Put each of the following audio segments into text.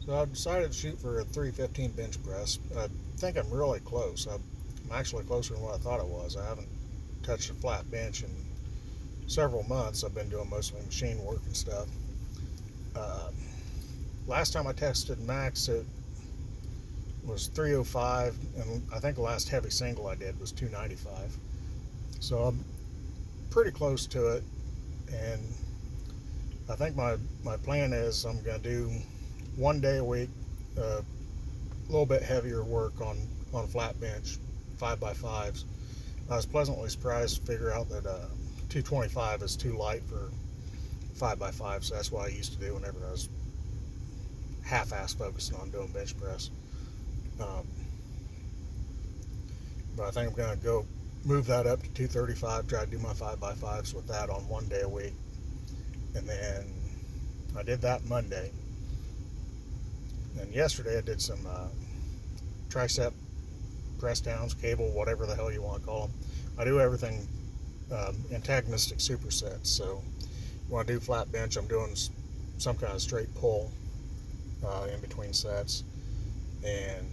So I decided to shoot for a 315 bench press. I think I'm really close. I'm actually closer than what I thought it was. I haven't touched a flat bench in several months. I've been doing mostly machine work and stuff. Uh, Last time I tested max, it was 305, and I think the last heavy single I did was 295. So I'm pretty close to it, and I think my plan is I'm going to do 1 day a week, a little bit heavier work on flat bench, 5x5s. I was pleasantly surprised to figure out that 225 is too light for 5x5, so that's what I used to do whenever I was half-ass focusing on doing bench press. Um, but I think I'm going to go move that up to 235, try to do my 5x5s with that on 1 day a week. And then I did that Monday. And yesterday I did some tricep press downs, cable, whatever the hell you want to call them. I do everything antagonistic supersets. So when I do flat bench, I'm doing some kind of straight pull in between sets, and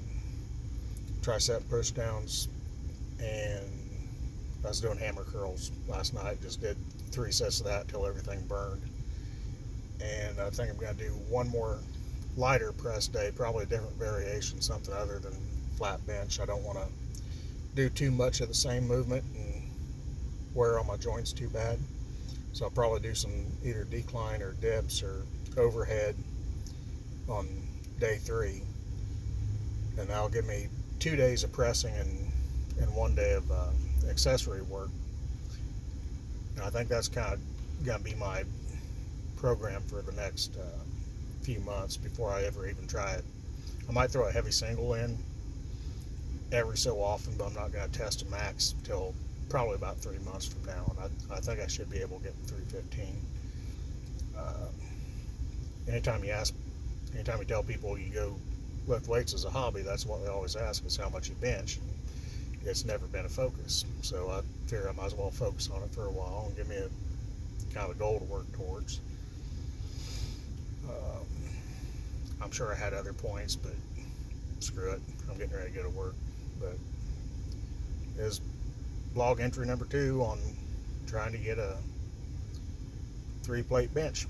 tricep push downs, and I was doing hammer curls last night. Just did 3 sets of that until everything burned. And I think I'm going to do one more lighter press day, probably a different variation, something other than flat bench. I don't want to do too much of the same movement and wear on my joints too bad. So I'll probably do some either decline or dips or overhead on day 3, and that'll give me 2 days of pressing and 1 day of accessory work. And I think that's kind of going to be my program for the next few months before I ever even try it. I might throw a heavy single in every so often, but I'm not going to test a max until probably about 3 months from now. And I think I should be able to get 315. Uh, anytime you ask, anytime you tell people you go lift weights as a hobby, that's what they always ask is how much you bench. It's never been a focus, so I figure I might as well focus on it for a while and give me a kind of a goal to work towards. Um, I'm sure I had other points, but screw it. I'm getting ready to go to work. But is blog entry number 2 on trying to get a 3-plate bench.